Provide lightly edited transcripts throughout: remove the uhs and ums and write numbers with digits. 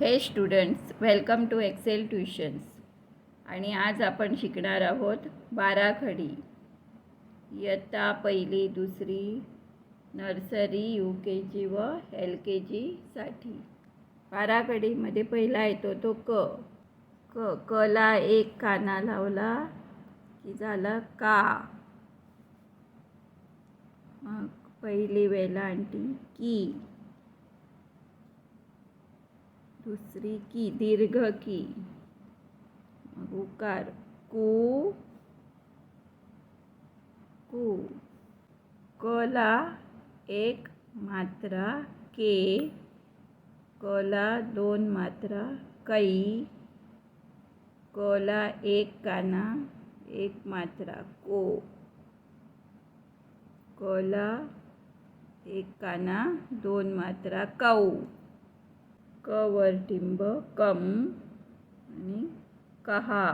हे students, welcome to Excel tuitions. आणि आज आपण शिकणार आहोत बाराखडी, इयत्ता पहिली दुसरी, नर्सरी, UKG व LKG साठी. बाराखडीमध्ये पहिला येतो तो क. कला एक काना लावला की झालं का. मग पहिली वेलांटी की, दुसरी की दीर्घ की, मग उकार कू कू. कला एक मात्रा के, कला दोन मात्रा कै, कला एक काना एक मात्रा को, कला एक काना दोन मात्रा कौ. क वर टिंब कम आणि कहा.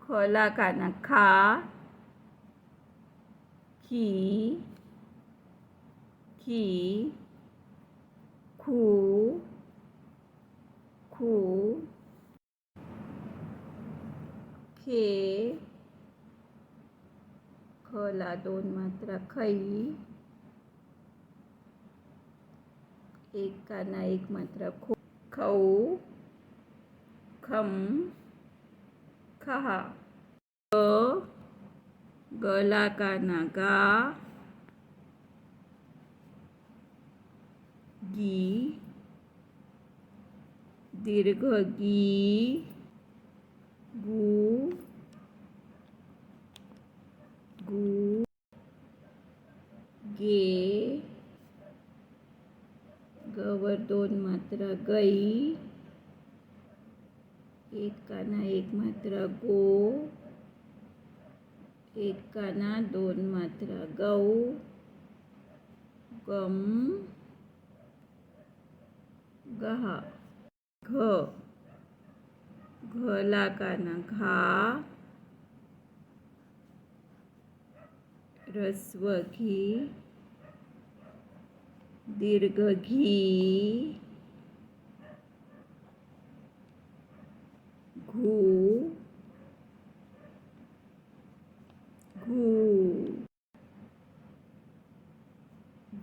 खला काना खा, खी खी, खू खू, खे खला दोन मात्रा खै, एक काना एक मात्रा खो, खौ खम खहा. गला काना गा, गी दीर्घ गी, गू गू, गे गवर दोन मात्रा गई, एक काना एक मात्रा गो, एक काना दोन मात्रा गौ, गम गहा. घला काना घा, रस्व घी दीर्घ घी, घू घू,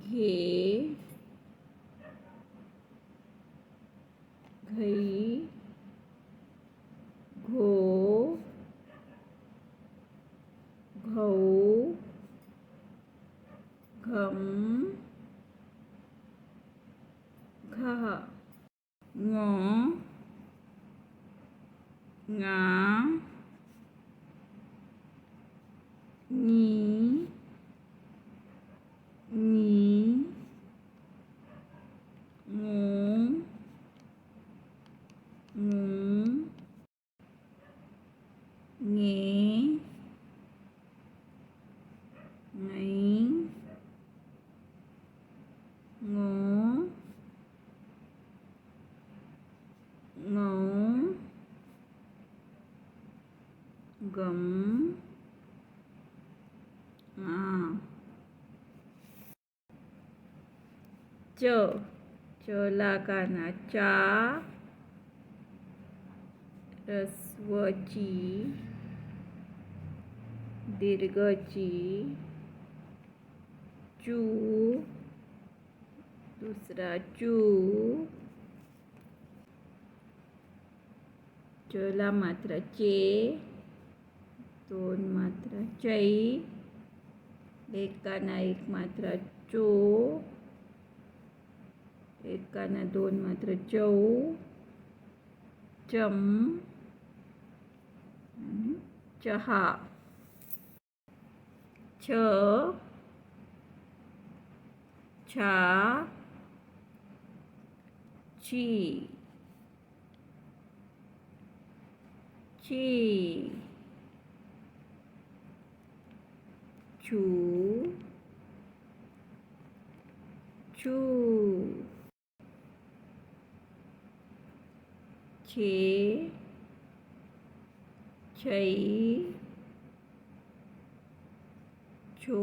घे घई, घो घौ, घम घहा. ङा नी नी, ङू ङू, ङे ङै, ङो ङौ, गम आ. चला काना चा, रस्वची दीर्घची, चू दुसरा चू, चला मात्रा चे दोन मात्रा चै, एक काना एक मात्रा चो, एक काना दोन मात्रा चौ, चम चहा. छा ची ची, छू छू, छे छै, छो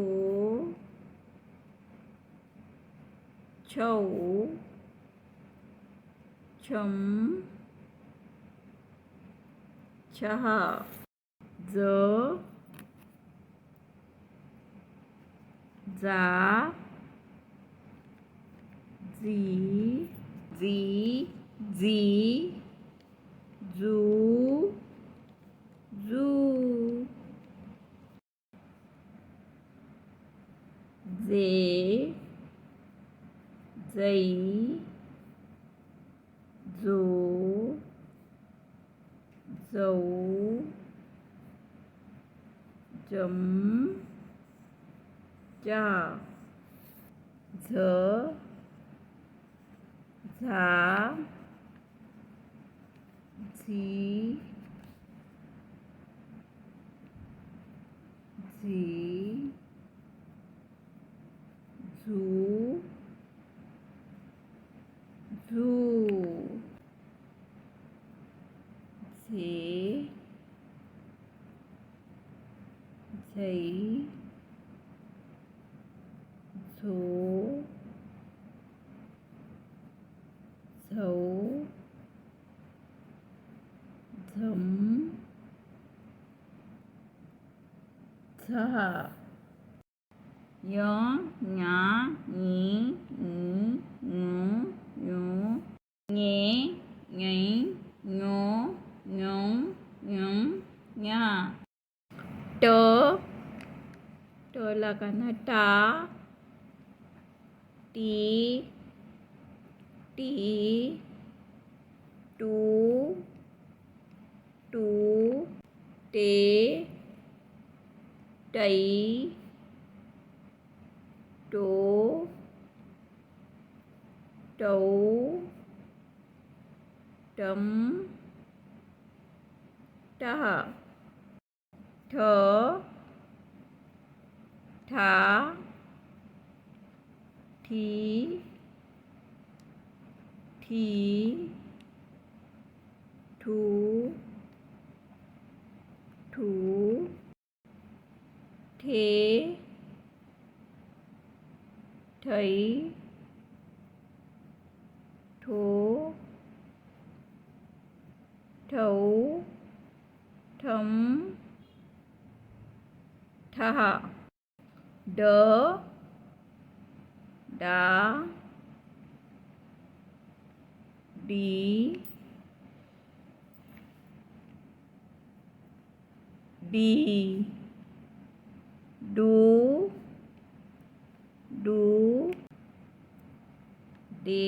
छौ, छम चहा ज जा जी जी जी जू जू जे जई जो जौ जम जा झ झा झी झी झू झू झे झई झो झौ झम झहा य ञा ञी ञू ञू ञे ञै ञो ञौ ञम ञा ट ला काना टा टी टी टू टू टे टई टो टौ टम टह ठ ठा ठी ठी ठू ठू ठे ठई ठो ठौ ठम ठहा ड डा D D do do day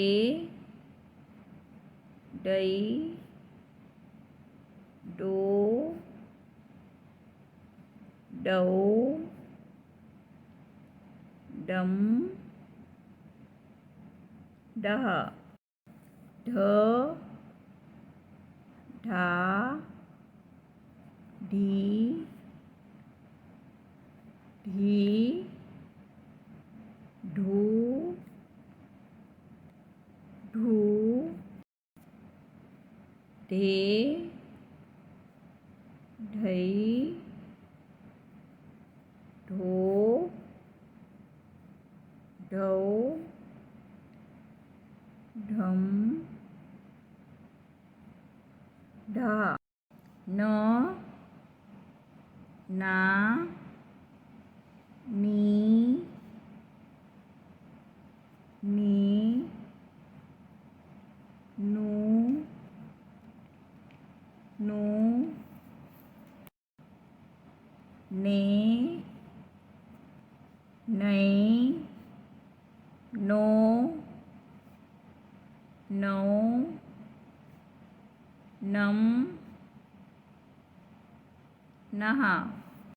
die डो डौ डम डह ढ ढा ढी ढी ढू ढू ढे ढई ढो ढौ ढम ढा न ना नी नी नू नू ने नै नो नौ नम नहा